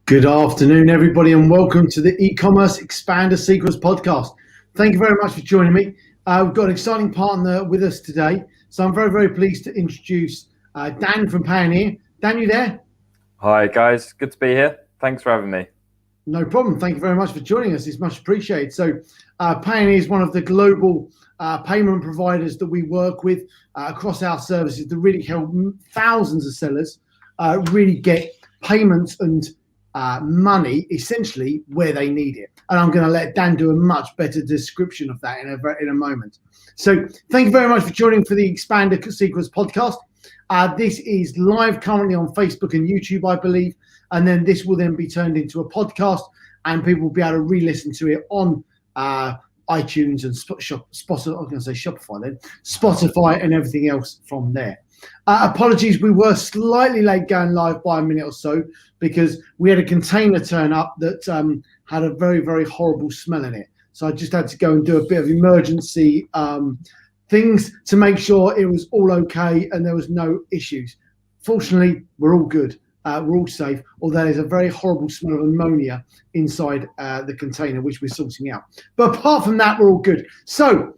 Good afternoon, everybody, and welcome to the e-commerce expander sequence podcast. Thank you very much for joining me. We've got an exciting partner with us today, so I'm very, very pleased to introduce Dan from Payoneer. Dan, you there? Hi, guys. Good to be here. Thanks for having me. No problem. Thank you very much for joining us. It's much appreciated. So Payoneer is one of the global payment providers that we work with across our services to really help thousands of sellers really get payments and money essentially where they need it. And I'm going to let Dan do a much better description of that in a moment. So thank you very much for joining for the Expander Sequence podcast. This is live currently on Facebook and YouTube, I believe. And then this will then be turned into a podcast and people will be able to re-listen to it on iTunes and Spotify and everything else from there. Apologies, we were slightly late going live by a minute or so because we had a container turn up that had a very, very horrible smell in it. So I just had to go and do a bit of emergency things to make sure it was all okay and there was no issues. Fortunately, we're all good. We're all safe, although there's a very horrible smell of ammonia inside the container, which we're sorting out. But apart from that, we're all good. So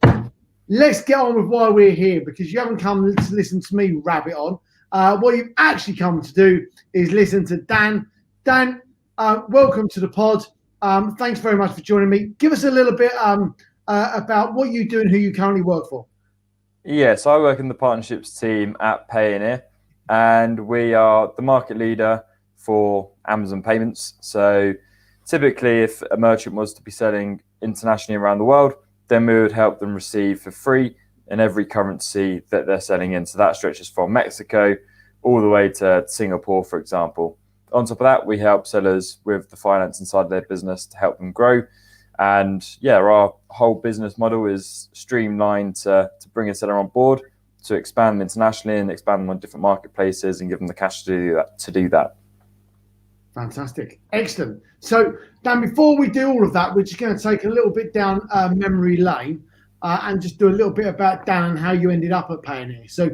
let's get on with why we're here, because you haven't come to listen to me rabbit on. What you've actually come to do is listen to Dan. Dan, welcome to the pod. Thanks very much for joining me. Give us a little bit about what you do and who you currently work for. Yes, I work in the partnerships team at Payoneer, and we are the market leader for Amazon payments. So typically, if a merchant was to be selling internationally around the world, then we would help them receive for free in every currency that they're selling in. So that stretches from Mexico all the way to Singapore, for example. On top of that, we help sellers with the finance inside of their business to help them grow. And yeah, our whole business model is streamlined to bring a seller on board, to expand them internationally and expand them on different marketplaces and give them the cash to do that. Fantastic. Excellent. So, Dan, before we do all of that, we're just going to take a little bit down memory lane and just do a little bit about Dan and how you ended up at Payoneer. So,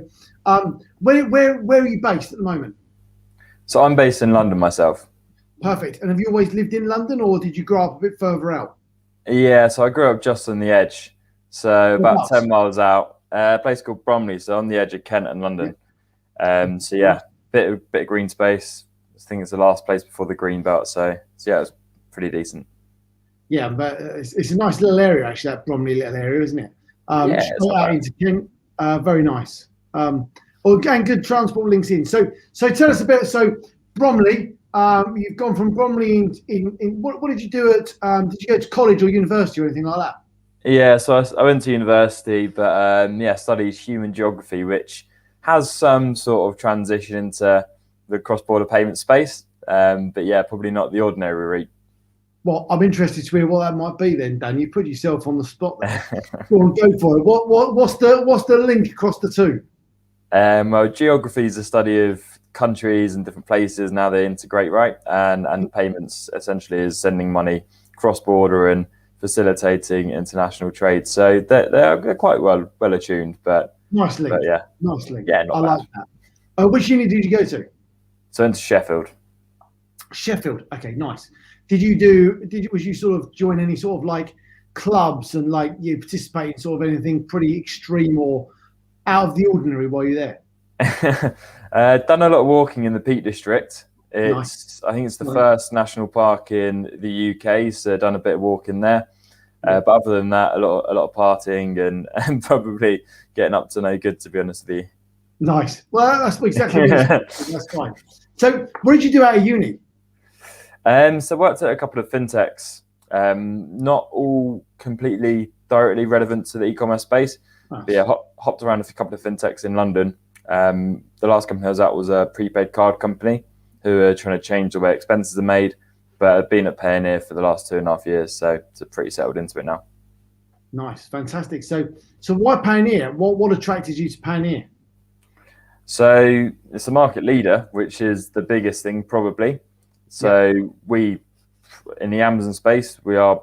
where are you based at the moment? So I'm based in London myself. Perfect. And have you always lived in London, or did you grow up a bit further out? Yeah, so I grew up just on the edge. So about 10 miles out, a place called Bromley, so on the edge of Kent and London. So yeah, bit of green space. I think it's the last place before the green belt. So yeah, it was pretty decent. Yeah, but it's a nice little area, actually, that Bromley little area, isn't it? Yeah, straight out into Kent, very nice. And good transport links in. So tell us a bit. So Bromley, you've gone from Bromley in what did you do at? Did you go to college or university or anything like that? Yeah, so I went to university, but studied human geography, which has some sort of transition into the cross-border payment space. But yeah, probably not the ordinary route. Well, I'm interested to hear what that might be then, Dan. You put yourself on the spot there. Go for it. What's the link across the two? Well, geography is the study of countries and different places and how they integrate, right? And payments essentially is sending money cross-border and facilitating international trade. So they're quite well attuned, but nice link. But yeah, nice link. Yeah, not I bad. like that. Which uni did you go to? So into Sheffield. Sheffield. Okay, nice. Was you sort of join any sort of like clubs and like you participate in sort of anything pretty extreme or out of the ordinary while you're there? Done a lot of walking in the Peak District. Nice. I think it's the first national park in the UK, so done a bit of walking there. But other than that, a lot of partying and probably getting up to no good, to be honest with you. Nice. Well, that's exactly what that's fine. So what did you do out of uni? So worked at a couple of fintechs, not all completely directly relevant to the e-commerce space. Nice. But yeah, hopped around a couple of fintechs in London. The last company I was at was a prepaid card company who are trying to change the way expenses are made, but I've been at Payoneer for the last 2.5 years, so it's pretty settled into it now. Nice, fantastic. So why Payoneer? What attracted you to Payoneer? So it's a market leader, which is the biggest thing probably. So we, in the Amazon space, we are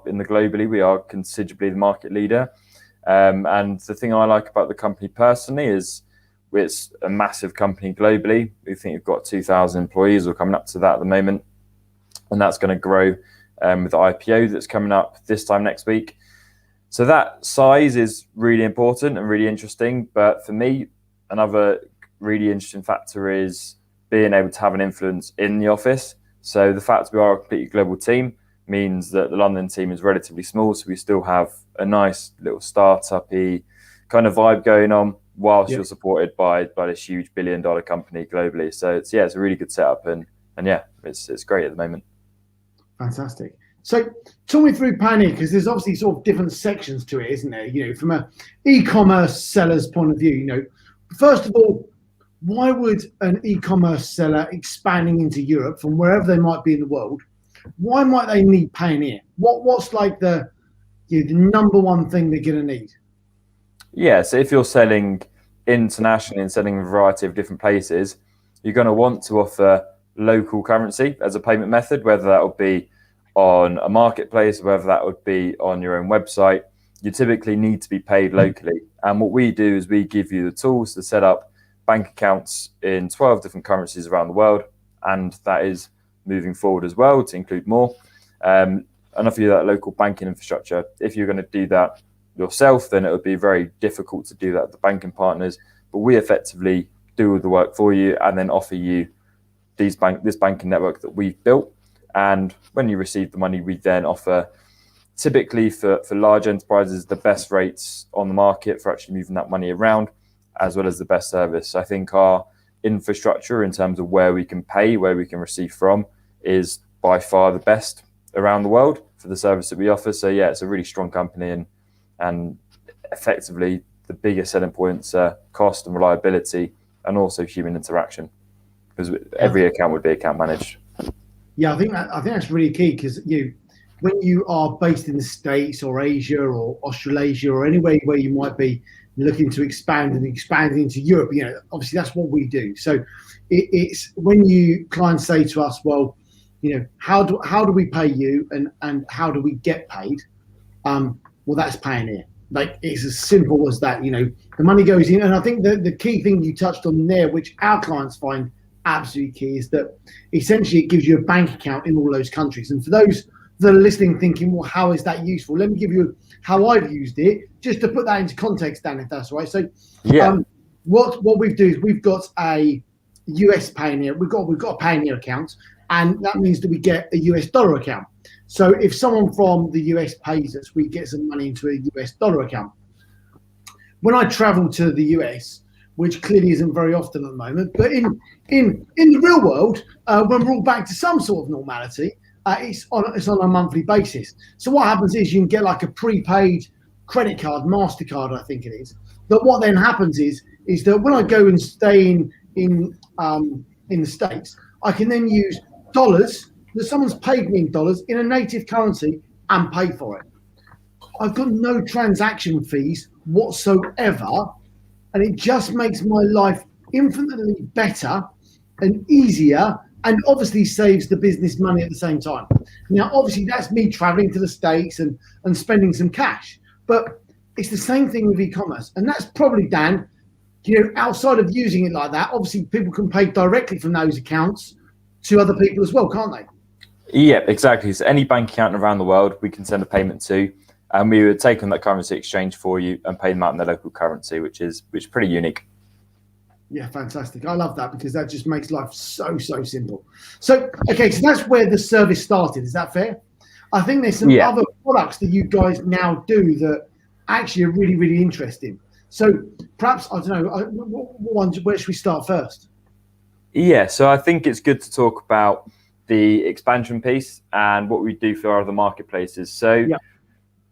considerably the market leader. And the thing I like about the company personally is it's a massive company globally. We think we've got 2,000 employees or coming up to that at the moment. and that's going to grow with the IPO that's coming up this time next week. So that size is really important and really interesting. But for me, another really interesting factor is being able to have an influence in the office. So the fact we are a completely global team means that the London team is relatively small, so we still have a nice little startup-y kind of vibe going on, whilst you're supported by this huge billion-dollar company globally. So it's a really good setup, and yeah, it's great at the moment. Fantastic. So talk me through Payoneer, because there's obviously sort of different sections to it, isn't there? You know, from a e-commerce seller's point of view, you know, first of all, why would an e-commerce seller expanding into Europe from wherever they might be in the world, why might they need Payoneer? What's like the number one thing they're going to need? Yeah, so if you're selling internationally and selling in a variety of different places, you're going to want to offer local currency as a payment method, whether that would be on a marketplace, whether that would be on your own website. You typically need to be paid locally. And what we do is we give you the tools to set up bank accounts in 12 different currencies around the world. And that is moving forward as well to include more. And offer you that local banking infrastructure. If you're going to do that yourself, then it would be very difficult to do that with the banking partners. But we effectively do all the work for you and then offer you this banking network that we've built. And when you receive the money, we then offer, typically for large enterprises, the best rates on the market for actually moving that money around, as well as the best service. I think our infrastructure in terms of where we can pay, where we can receive from, is by far the best around the world for the service that we offer. So yeah, it's a really strong company, and effectively the biggest selling points are cost and reliability, and also human interaction, because every account would be account managed. Yeah, I think that's really key, because when you are based in the States or Asia or Australasia or anywhere where you might be looking to expand into Europe, obviously that's what we do. So it's when clients say to us, well, how do we pay you, and how do we get paid? Well, that's Payoneer. Like, it's as simple as that. The money goes in, and I think the key thing you touched on there, which our clients find absolutely key, is that essentially it gives you a bank account in all those countries. And for those that are listening thinking, well, how is that useful? Let me give you how I've used it, just to put that into context, Dan, if that's all right. So what we do is we've got a US Payoneer, we've got a Payoneer account, and that means that we get a US dollar account. So if someone from the US pays us, we get some money into a US dollar account. When I travel to the US, which clearly isn't very often at the moment, but in the real world, when we're all back to some sort of normality, it's on a monthly basis. So what happens is you can get like a prepaid credit card, MasterCard, I think it is. But what then happens is that when I go and stay in the States, I can then use dollars that someone's paid me in dollars in a native currency and pay for it. I've got no transaction fees whatsoever, and it just makes my life infinitely better and easier, and obviously saves the business money at the same time. Now, obviously, that's me traveling to the States and spending some cash, but it's the same thing with e-commerce. And that's probably, Dan, outside of using it like that, obviously people can pay directly from those accounts to other people as well, can't they? Yeah, exactly. So any bank account around the world, we can send a payment to, and we would take on that currency exchange for you and pay them out in their local currency, which is pretty unique. Yeah, fantastic. I love that, because that just makes life so simple. So, okay, so that's where the service started. Is that fair? I think there's some other products that you guys now do that actually are really, really interesting. So perhaps, I don't know, where should we start first? Yeah, so I think it's good to talk about the expansion piece and what we do for our other marketplaces. So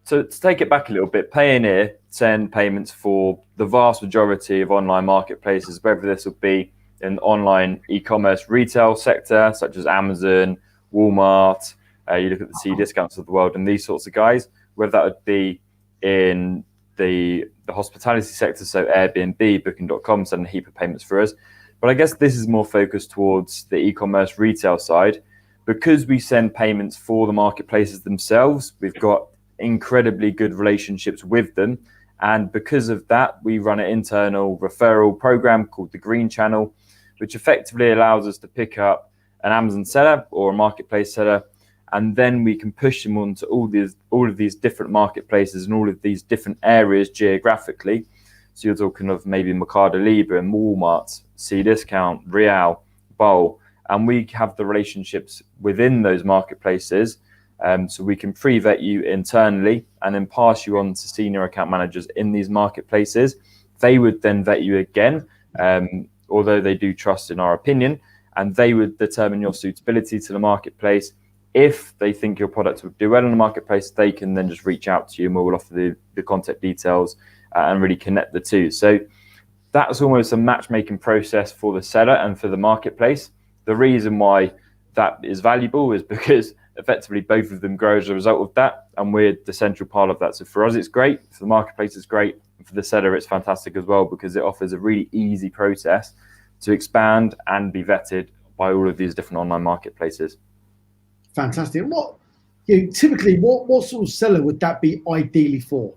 to take it back a little bit, Payoneer send payments for the vast majority of online marketplaces, whether this would be in online e-commerce retail sector, such as Amazon, Walmart, you look at the Cdiscounts of the world and these sorts of guys, whether that would be in the hospitality sector, so Airbnb, Booking.com send a heap of payments for us. But I guess this is more focused towards the e-commerce retail side. Because we send payments for the marketplaces themselves, we've got incredibly good relationships with them. And because of that, we run an internal referral program called the Green Channel, which effectively allows us to pick up an Amazon seller or a marketplace seller, and then we can push them onto all of these different marketplaces and all of these different areas geographically. So you're talking of maybe Mercado Libre, Walmart, Cdiscount, Real, Bowl, and we have the relationships within those marketplaces. So we can pre-vet you internally and then pass you on to senior account managers in these marketplaces. They would then vet you again, although they do trust in our opinion, and they would determine your suitability to the marketplace. If they think your product would do well in the marketplace, they can then just reach out to you and we'll offer the contact details and really connect the two. So that's almost a matchmaking process for the seller and for the marketplace. The reason why that is valuable is because effectively both of them grow as a result of that, and we're the central part of that. So for us, it's great. For the marketplace, it's great. And for the seller, it's fantastic as well, because it offers a really easy process to expand and be vetted by all of these different online marketplaces. Fantastic. Typically, what sort of seller would that be ideally for?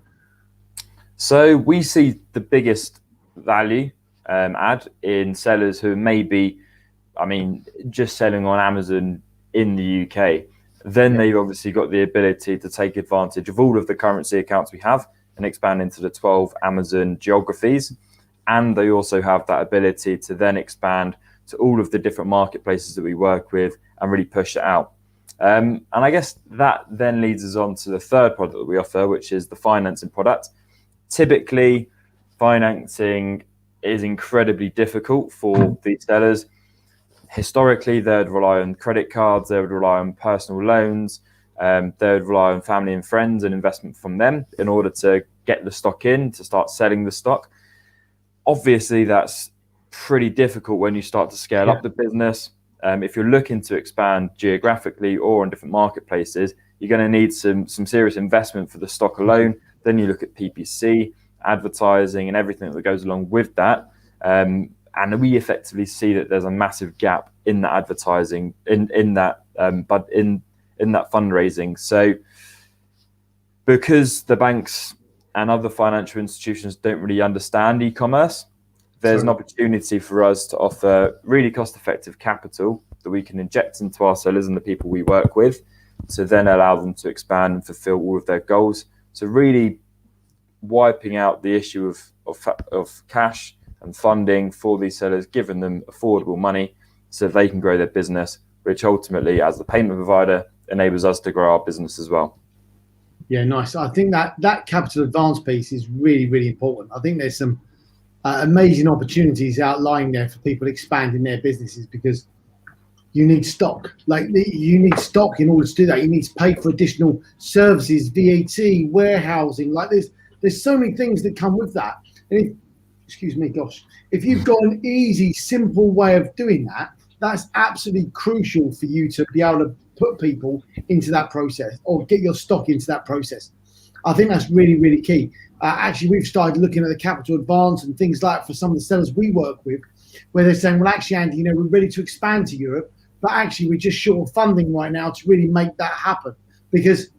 So we see the biggest value add in sellers who maybe, just selling on Amazon in the UK. Then they've obviously got the ability to take advantage of all of the currency accounts we have and expand into the 12 Amazon geographies. And they also have that ability to then expand to all of the different marketplaces that we work with and really push it out. And I guess that then leads us on to the third product that we offer, which is the financing product. Typically, financing is incredibly difficult for these sellers. Historically, they would rely on credit cards, they would rely on personal loans, they would rely on family and friends and investment from them in order to get the stock in, to start selling the stock. Obviously, that's pretty difficult when you start to scale up the business. If you're looking to expand geographically or on different marketplaces, you're going to need some serious investment for the stock alone. Then you look at PPC, advertising, and everything that goes along with that. And we effectively see that there's a massive gap in that advertising, in that fundraising. So because the banks and other financial institutions don't really understand e-commerce, there's an opportunity for us to offer really cost-effective capital that we can inject into our sellers and the people we work with to then allow them to expand and fulfill all of their goals. So really wiping out the issue of cash and funding for these sellers, giving them affordable money so they can grow their business, which ultimately, as the payment provider, enables us to grow our business as well. Yeah, nice. I think that capital advance piece is really, really important. I think there's some amazing opportunities outlying there for people expanding their businesses, because you need stock. You need stock in order to do that. You need to pay for additional services, VAT, warehousing. There's so many things that come with that. And if you've got an easy, simple way of doing that, that's absolutely crucial for you to be able to put people into that process or get your stock into that process. I think that's really, really key. Actually, we've started looking at the capital advance and things like that for some of the sellers we work with, where they're saying, well, actually, Andy, we're ready to expand to Europe, but actually we're just short of funding right now to really make that happen. Because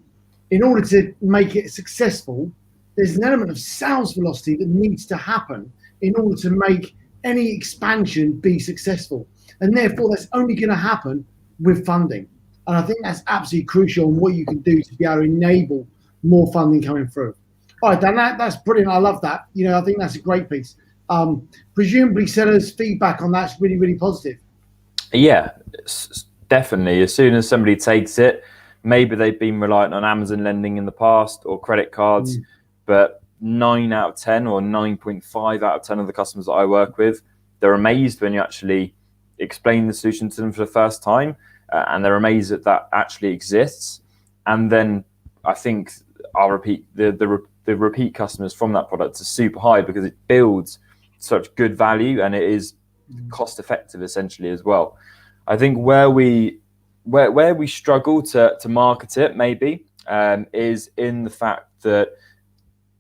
in order to make it successful, there's an element of sales velocity that needs to happen in order to make any expansion be successful. And therefore, that's only going to happen with funding. And I think that's absolutely crucial on what you can do to be able to enable more funding coming through. All right, Dan, that's brilliant. I love that. I think that's a great piece. Presumably, sellers' feedback on that's really, really positive. Yeah, definitely. As soon as somebody takes it, maybe they've been reliant on Amazon lending in the past or credit cards, but 9 out of 10 or 9.5 out of 10 of the customers that I work with, they're amazed when you actually explain the solution to them for the first time, and they're amazed that that actually exists. And then I think I'll repeat the repeat customers from that product are super high because it builds such good value and it is cost effective essentially as well. I think where we struggle to market it maybe is in the fact that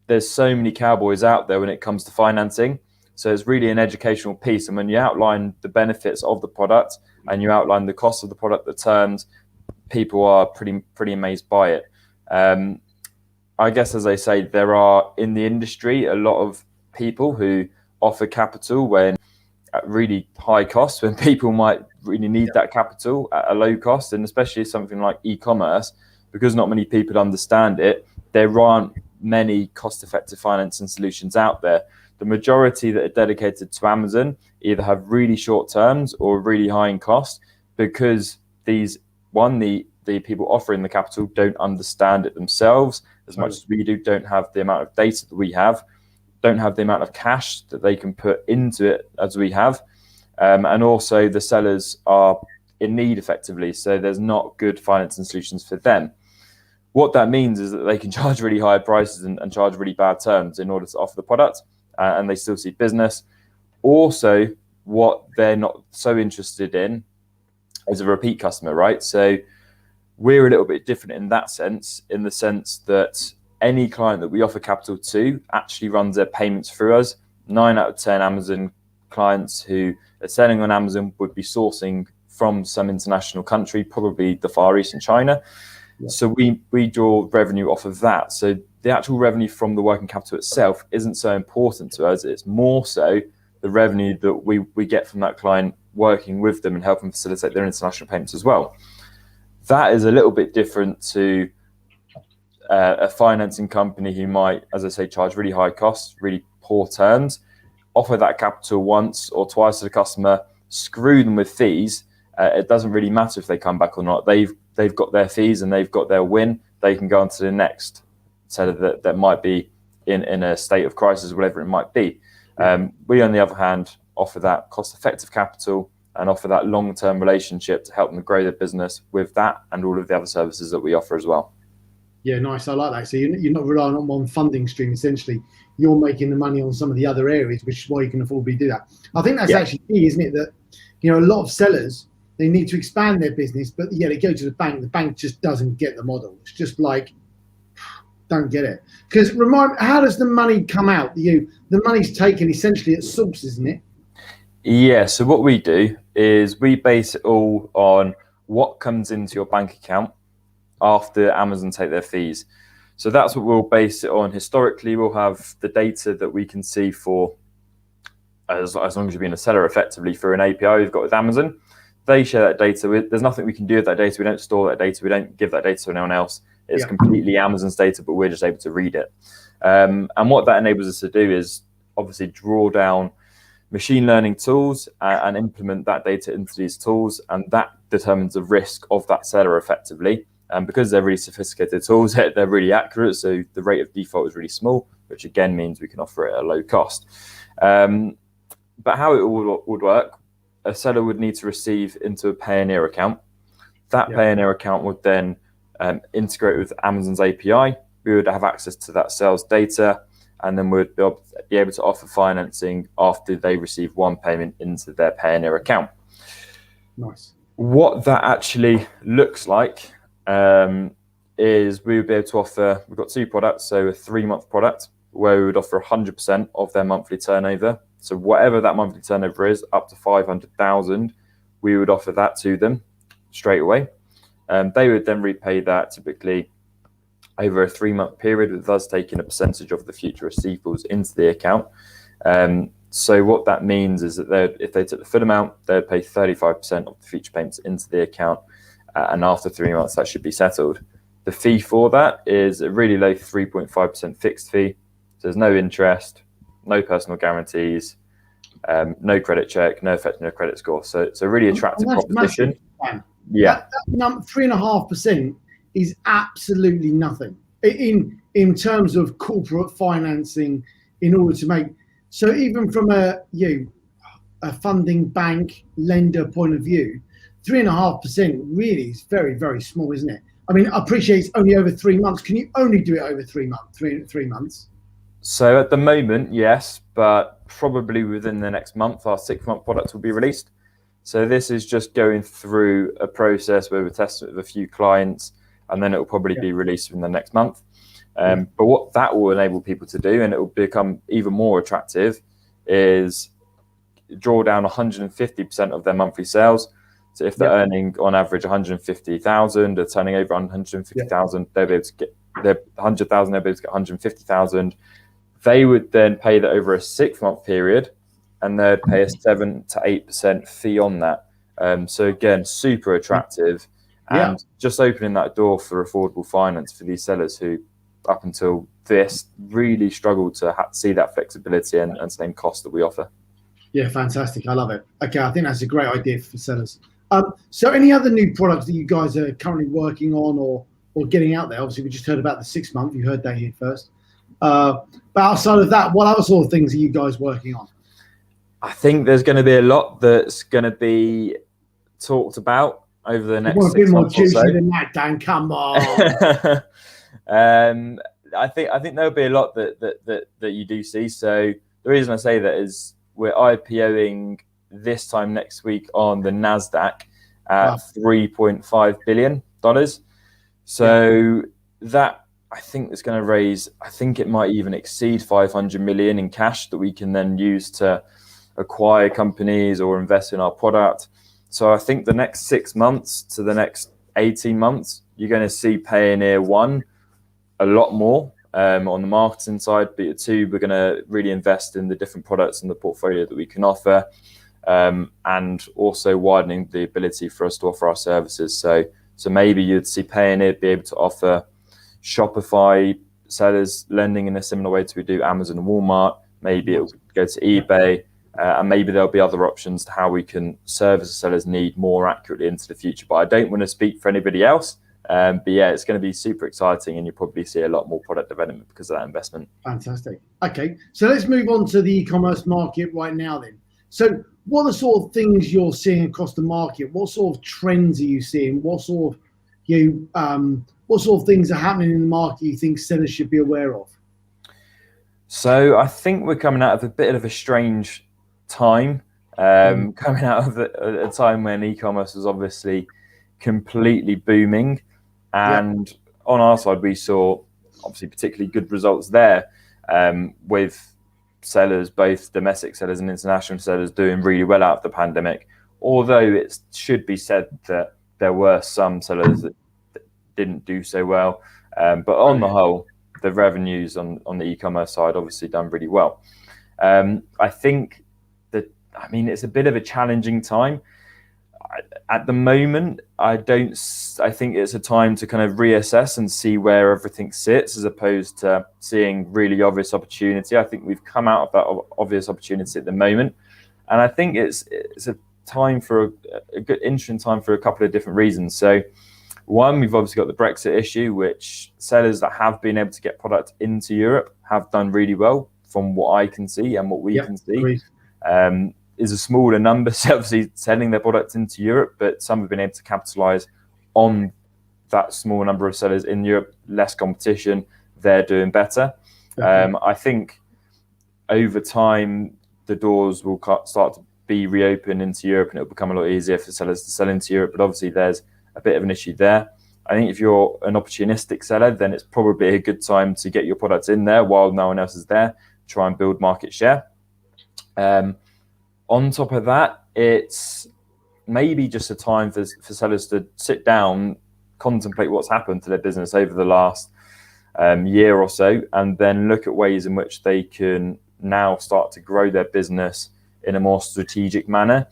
there's so many cowboys out there when it comes to financing. So it's really an educational piece. And when you outline the benefits of the product and you outline the cost of the product, the terms, people are pretty amazed by it. I guess, as I say, there are in the industry a lot of people who offer capital when at really high cost when people might really need that capital at a low cost. And especially something like e-commerce, because not many people understand it, there aren't many cost-effective financing solutions out there. The majority that are dedicated to Amazon either have really short terms or really high in cost, because the people offering the capital don't understand it themselves as much as we do, don't have the amount of data that we have, don't have the amount of cash that they can put into it as we have. And also the sellers are in need effectively, so there's not good financing solutions for them. What that means is that they can charge really high prices and charge really bad terms in order to offer the product, and they still see business. Also, what they're not so interested in is a repeat customer, right? So we're a little bit different in that sense, in the sense that any client that we offer capital to actually runs their payments through us. 9 out of 10 Amazon clients who are selling on Amazon would be sourcing from some international country, probably the Far East and China. Yeah. So we draw revenue off of that. So the actual revenue from the working capital itself isn't so important to us. It's more so the revenue that we get from that client working with them and helping facilitate their international payments as well. That is a little bit different to a financing company who might, as I say, charge really high costs, really poor terms, offer that capital once or twice to the customer, screw them with fees. It doesn't really matter if they come back or not. They've got their fees and they've got their win. They can go on to the next seller that might be in a state of crisis, whatever it might be. We, on the other hand, offer that cost-effective capital and offer that long-term relationship to help them grow their business with that and all of the other services that we offer as well. Yeah, nice. I like that. So you're not relying on one funding stream. Essentially, you're making the money on some of the other areas, which is why you can afford to do that. I think that's actually key, isn't it? That, a lot of sellers, they need to expand their business, but they go to the bank. The bank just doesn't get the model. It's just like, don't get it. Because how does the money come out? The money's taken essentially at source, isn't it? Yeah. So what we do is we base it all on what comes into your bank account after Amazon take their fees. So that's what we'll base it on. Historically, we'll have the data that we can see for as long as you're being a seller effectively through an API we've got with Amazon. They share that data. There's nothing we can do with that data. We don't store that data. We don't give that data to anyone else. It's completely Amazon's data, but we're just able to read it. And what that enables us to do is obviously draw down machine learning tools and implement that data into these tools, and that determines the risk of that seller effectively. And because they're really sophisticated tools, they're really accurate, so the rate of default is really small, which again means we can offer it at a low cost. But how it would work, a seller would need to receive into a Payoneer account. That Payoneer account would then integrate with Amazon's API. We would have access to that sales data, and then we'd be able to offer financing after they receive one payment into their Payoneer account. Nice. What that actually looks like is we would be able to offer, we've got 2 products, so a 3-month product where we would offer 100% of their monthly turnover. So whatever that monthly turnover is, up to 500,000, we would offer that to them straight away. They would then repay that typically over a 3-month period, with us taking a percentage of the future receivables into the account. So what that means is that if they took the full amount, they'd pay 35% of the future payments into the account. And after 3 months, that should be settled. The fee for that is a really low 3.5% fixed fee. So there's no interest, no personal guarantees, no credit check, no effect on your credit score. So it's a really attractive proposition. Massive. Yeah, that 3.5% is absolutely nothing in terms of corporate financing. In order to make, so even from a funding bank lender point of view, 3.5% really is very, very small, isn't it? I mean, I appreciate it's only over 3 months. Can you only do it over 3 months? 3 months? So at the moment, yes, but probably within the next month, our 6-month product will be released. So this is just going through a process where we're testing it with a few clients, and then it will probably be released in the next month. But what that will enable people to do, and it will become even more attractive, is draw down 150% of their monthly sales. So if they're earning on average 150,000, they're turning over 150,000, they'll be able to get their 100,000, they'll be able to get 150,000. They would then pay that over a 6-month period, and they'd pay a 7 to 8% fee on that. So again, super attractive, and just opening that door for affordable finance for these sellers who, up until this, really struggle to see that flexibility and same cost that we offer. Yeah, fantastic. I love it. Okay, I think that's a great idea for sellers. So any other new products that you guys are currently working on or getting out there? Obviously, we just heard about the 6 month. You heard that here first. But outside of that, what other sort of things are you guys working on? I think there's going to be a lot that's going to be talked about over the next 6 months or so. A bit more juicy than that, Dan. Come on. I think there'll be a lot that you do see. So the reason I say that is we're IPOing this time next week on the NASDAQ at $3.5 billion. So that, I think, is going to raise, I think it might even exceed 500 million in cash that we can then use to acquire companies or invest in our product. So I think the next 6 months to the next 18 months, you're going to see Payoneer, one, a lot more on the marketing side, but two, we're going to really invest in the different products and the portfolio that we can offer, and also widening the ability for us to offer our services. So maybe you'd see Payoneer be able to offer Shopify sellers lending in a similar way to we do Amazon and Walmart. Maybe it'll go to eBay, and maybe there'll be other options to how we can service a seller's need more accurately into the future. But I don't want to speak for anybody else. But yeah, it's going to be super exciting, and you'll probably see a lot more product development because of that investment. Fantastic. Okay, so let's move on to the e-commerce market right now then. So what are the sort of things you're seeing across the market? What sort of trends are you seeing? What sort of things are happening in the market you think sellers should be aware of? So I think we're coming out of a bit of a strange time, coming out of a time when e-commerce was obviously completely booming. And on our side, we saw obviously particularly good results there, with sellers, both domestic sellers and international sellers, doing really well out of the pandemic. Although it should be said that there were some sellers that didn't do so well. But on the whole, the revenues on the e-commerce side obviously done really well. I think that, it's a bit of a challenging time. At the moment, I think it's a time to kind of reassess and see where everything sits, as opposed to seeing really obvious opportunity. I think we've come out of that obvious opportunity at the moment, and I think it's a time for a good, interesting time for a couple of different reasons. So, one, we've obviously got the Brexit issue, which sellers that have been able to get product into Europe have done really well, from what I can see and what we can see. Is a smaller number, obviously, selling their products into Europe, but some have been able to capitalize on that small number of sellers in Europe. Less competition, they're doing better. I think over time the doors will start to be reopened into Europe, and it'll become a lot easier for sellers to sell into Europe. But obviously there's a bit of an issue there. I think if you're an opportunistic seller, then it's probably a good time to get your products in there while no one else is there, try and build market share. On top of that, it's maybe just a time for sellers to sit down, contemplate what's happened to their business over the last year or so, and then look at ways in which they can now start to grow their business in a more strategic manner.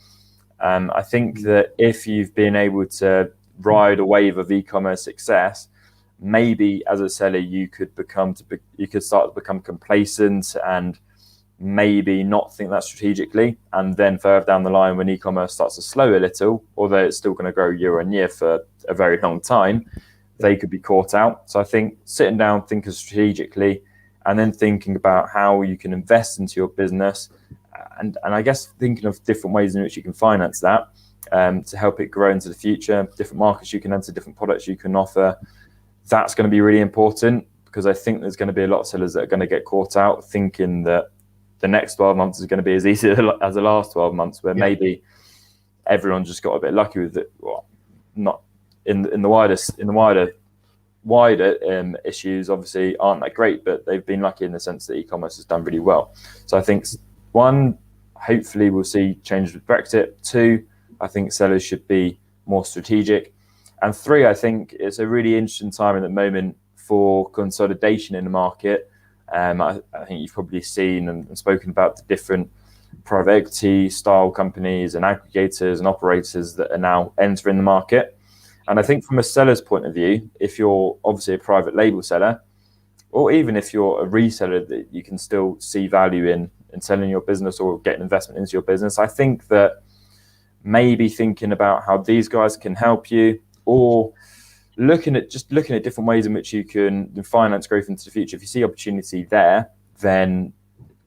I think that if you've been able to ride a wave of e-commerce success, maybe as a seller you could start to become complacent and maybe not think that strategically, and then further down the line, when e-commerce starts to slow a little, although it's still going to grow year on year for a very long time, they could be caught out. So I think sitting down, thinking strategically, and then thinking about how you can invest into your business, and I guess thinking of different ways in which you can finance that, to help it grow into the future, different markets you can enter, different products you can offer. That's going to be really important, because I think there's going to be a lot of sellers that are going to get caught out thinking that the next 12 months is going to be as easy as the last 12 months, where maybe everyone just got a bit lucky with it. Well, not in the wider issues obviously aren't that great, but they've been lucky in the sense that e-commerce has done really well. So I think, one, hopefully we'll see changes with Brexit. Two, I think sellers should be more strategic. And three, I think it's a really interesting time at the moment for consolidation in the market. I think you've probably seen and spoken about the different private equity style companies and aggregators and operators that are now entering the market. And I think from a seller's point of view, if you're obviously a private label seller, or even if you're a reseller that you can still see value in selling your business or getting investment into your business, I think that maybe thinking about how these guys can help you, or looking at different ways in which you can finance growth into the future. If you see opportunity there, then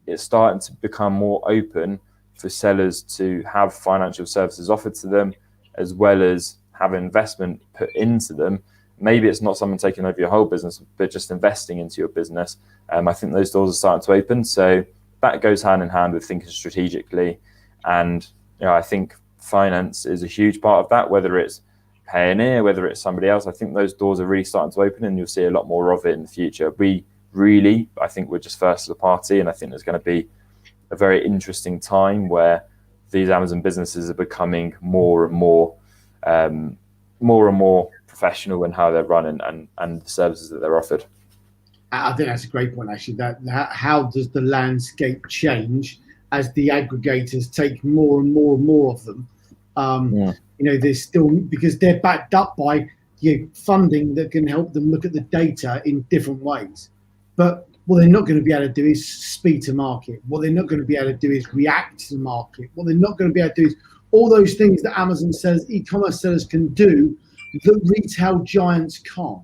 it's starting to become more open for sellers to have financial services offered to them, as well as have investment put into them. Maybe it's not someone taking over your whole business, but just investing into your business. I think those doors are starting to open. So that goes hand in hand with thinking strategically. And I think finance is a huge part of that, whether it's Payoneer, whether it's somebody else. I think those doors are really starting to open, and you'll see a lot more of it in the future. I think we're just first to the party, and I think there's going to be a very interesting time where these Amazon businesses are becoming more and more professional in how they're run and the services that they're offered. I think that's a great point, actually. That how does the landscape change as the aggregators take more and more of them? There's still, because they're backed up by funding that can help them look at the data in different ways. But what they're not going to be able to do is speed to market. What they're not going to be able to do is react to the market. What they're not going to be able to do is all those things that Amazon says e-commerce sellers can do that retail giants can't.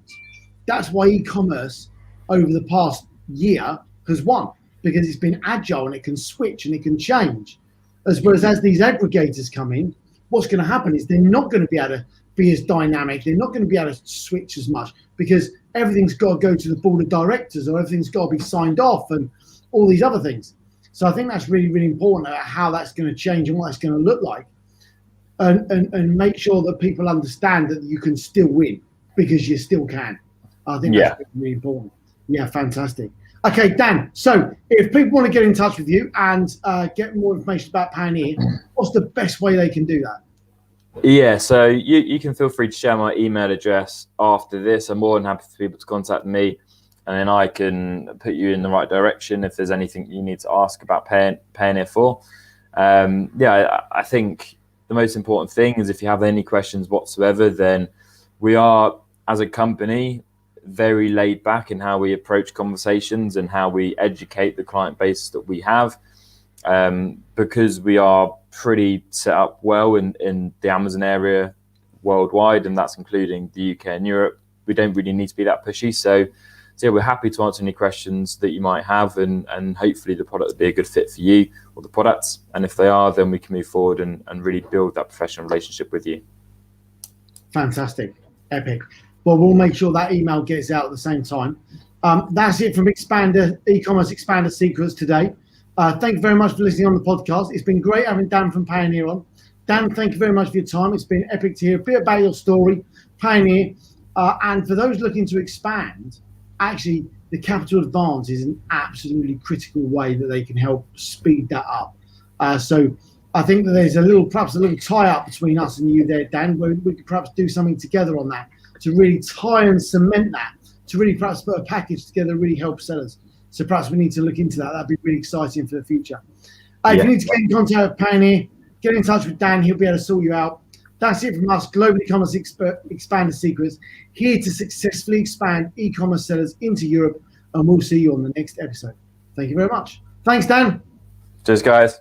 That's why e-commerce over the past year has won, because it's been agile and it can switch and it can change. As well as these aggregators come in, what's going to happen is they're not going to be able to be as dynamic. They're not going to be able to switch as much, because everything's got to go to the board of directors, or everything's got to be signed off, and all these other things. So I think that's really, really important about how that's going to change and what that's going to look like, and make sure that people understand that you can still win, because you still can. I think that's really important. Yeah, fantastic. Okay, Dan, so if people want to get in touch with you and get more information about Payoneer, what's the best way they can do that? Yeah, so you can feel free to share my email address after this. I'm more than happy for people to contact me, and then I can put you in the right direction if there's anything you need to ask about Payoneer for. I think the most important thing is, if you have any questions whatsoever, then we are, as a company, very laid back in how we approach conversations and how we educate the client base that we have, because we are pretty set up well in the Amazon area worldwide, and that's including the UK and Europe. We don't really need to be that pushy. So we're happy to answer any questions that you might have, and hopefully the product will be a good fit for you, or the products. And if they are, then we can move forward and really build that professional relationship with you. Fantastic. Epic. Well, we'll make sure that email gets out at the same time. That's it from e-commerce Expander Secrets today. Thank you very much for listening on the podcast. It's been great having Dan from Payoneer on. Dan, thank you very much for your time. It's been epic to hear a bit about your story, Payoneer. And for those looking to expand, actually, the capital advance is an absolutely critical way that they can help speed that up. So I think that there's perhaps a little tie-up between us and you there, Dan, where we could perhaps do something together on that to really tie and cement that, to really perhaps put a package together that really help sellers. So perhaps we need to look into that. That'd be really exciting for the future. If you need to get in contact with Payoneer, get in touch with Dan. He'll be able to sort you out. That's it from us, Global E-commerce Expander Secrets, here to successfully expand e-commerce sellers into Europe. And we'll see you on the next episode. Thank you very much. Thanks, Dan. Cheers, guys.